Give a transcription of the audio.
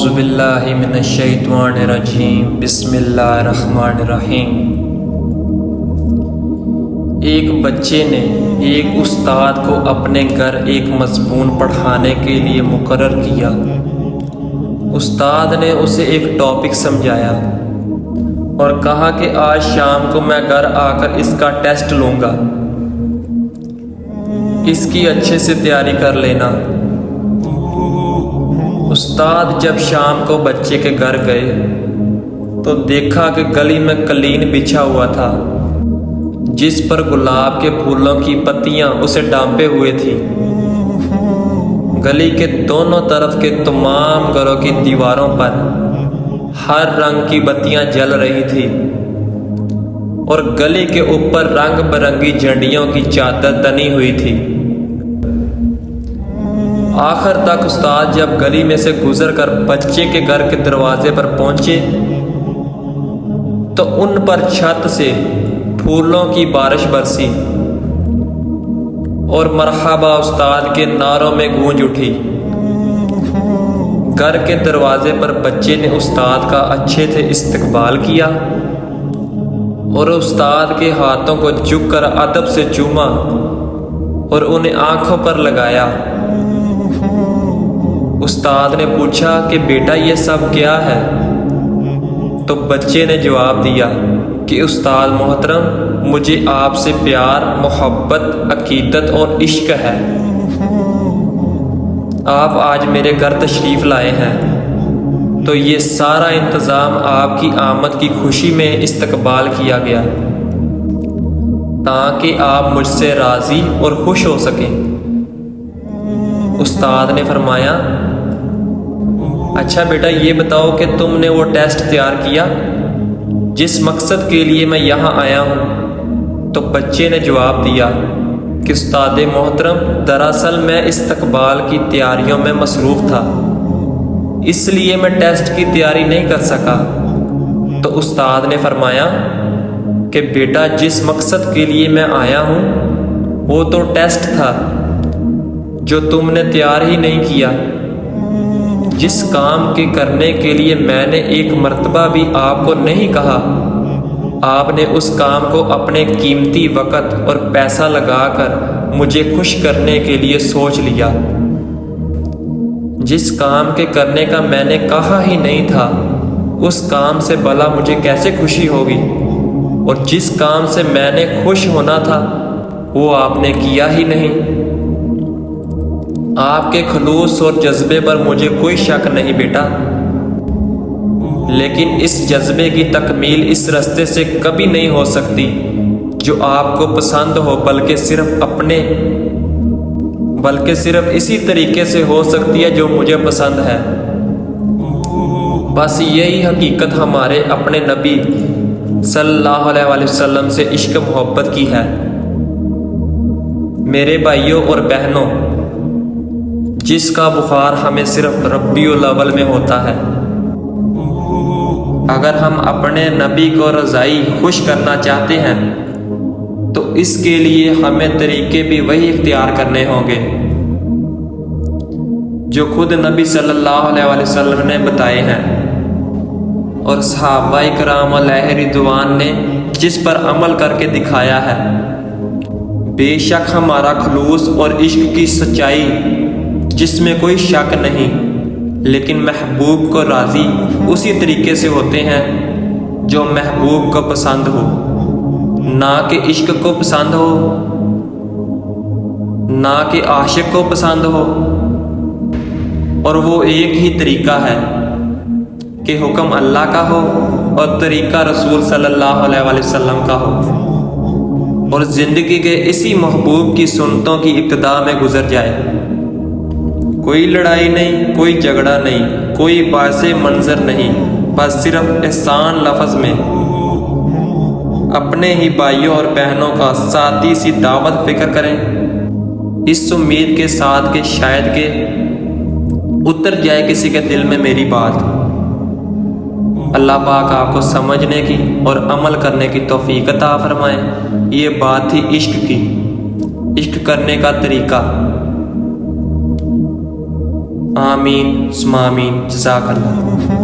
اعوذ باللہ من الشیطان الرجیم بسم اللہ الرحمن الرحیم۔ ایک بچے نے ایک استاد کو اپنے گھر ایک مضمون پڑھانے کے لیے مقرر کیا۔ استاد نے اسے ایک ٹاپک سمجھایا اور کہا کہ آج شام کو میں گھر آ کر اس کا ٹیسٹ لوں گا، اس کی اچھے سے تیاری کر لینا۔ استاد جب شام کو بچے کے گھر گئے تو دیکھا کہ گلی میں قالین بچھا ہوا تھا جس پر گلاب کے پھولوں کی پتیاں اسے ڈھانپے ہوئے تھی۔ گلی کے دونوں طرف کے تمام گھروں کی دیواروں پر ہر رنگ کی بتیاں جل رہی تھی اور گلی کے اوپر رنگ برنگی جھنڈیوں کی چادر تنی ہوئی تھی۔ آخر تک استاد جب گلی میں سے گزر کر بچے کے گھر کے دروازے پر پہنچے تو ان پر چھت سے پھولوں کی بارش برسی اور مرحبا استاد کے نعروں میں گونج اٹھی۔ گھر کے دروازے پر بچے نے استاد کا اچھے سے استقبال کیا اور استاد کے ہاتھوں کو جھک کر ادب سے چوما اور انہیں آنکھوں پر لگایا۔ استاد نے پوچھا کہ بیٹا یہ سب کیا ہے؟ تو بچے نے جواب دیا کہ استاد محترم، مجھے آپ سے پیار، محبت، عقیدت اور عشق ہے۔ آپ آج میرے گھر تشریف لائے ہیں تو یہ سارا انتظام آپ کی آمد کی خوشی میں استقبال کیا گیا تاکہ آپ مجھ سے راضی اور خوش ہو سکیں۔ استاد نے فرمایا، اچھا بیٹا یہ بتاؤ کہ تم نے وہ ٹیسٹ تیار کیا جس مقصد کے لیے میں یہاں آیا ہوں؟ تو بچے نے جواب دیا کہ استاد محترم، دراصل میں استقبال کی تیاریوں میں مصروف تھا، اس لیے میں ٹیسٹ کی تیاری نہیں کر سکا۔ تو استاد نے فرمایا کہ بیٹا جس مقصد کے لیے میں آیا ہوں وہ تو ٹیسٹ تھا جو تم نے تیار ہی نہیں کیا۔ جس کام کے کرنے کے لیے میں نے ایک مرتبہ بھی آپ کو نہیں کہا، آپ نے اس کام کو اپنے قیمتی وقت اور پیسہ لگا کر مجھے خوش کرنے کے لیے سوچ لیا۔ جس کام کے کرنے کا میں نے کہا ہی نہیں تھا اس کام سے بھلا مجھے کیسے خوشی ہوگی؟ اور جس کام سے میں نے خوش ہونا تھا وہ آپ نے کیا ہی نہیں۔ آپ کے خلوص اور جذبے پر مجھے کوئی شک نہیں بیٹا، لیکن اس جذبے کی تکمیل اس راستے سے کبھی نہیں ہو سکتی جو آپ کو پسند ہو، بلکہ صرف اسی طریقے سے ہو سکتی ہے جو مجھے پسند ہے۔ بس یہی حقیقت ہمارے اپنے نبی صلی اللہ علیہ وسلم سے عشق محبت کی ہے۔ میرے بھائیوں اور بہنوں، جس کا بخار ہمیں صرف ربیع الاول میں ہوتا ہے، اگر ہم اپنے نبی کو رضائی خوش کرنا چاہتے ہیں تو اس کے لیے ہمیں طریقے بھی وہی اختیار کرنے ہوں گے جو خود نبی صلی اللہ علیہ وسلم نے بتائے ہیں اور صحابہ کرام علیہ رضوان نے جس پر عمل کر کے دکھایا ہے۔ بے شک ہمارا خلوص اور عشق کی سچائی جس میں کوئی شک نہیں، لیکن محبوب کو راضی اسی طریقے سے ہوتے ہیں جو محبوب کو پسند ہو، نہ کہ عشق کو پسند ہو، نہ کہ عاشق کو پسند ہو۔ اور وہ ایک ہی طریقہ ہے کہ حکم اللہ کا ہو اور طریقہ رسول صلی اللہ علیہ وسلم کا ہو اور زندگی کے اسی محبوب کی سنتوں کی ابتدا میں گزر جائے۔ کوئی لڑائی نہیں، کوئی جھگڑا نہیں، کوئی باعث منظر نہیں، بس صرف احسان لفظ میں اپنے ہی بھائیوں اور بہنوں کا سادی سی دعوت فکر کریں، اس امید کے ساتھ کہ شاید کہ اتر جائے کسی کے دل میں میری بات۔ اللہ پاک آپ کو سمجھنے کی اور عمل کرنے کی توفیق عطا فرمائے۔ یہ بات تھی عشق کی، عشق کرنے کا طریقہ۔ آمین ثم آمین، جزاک اللہ۔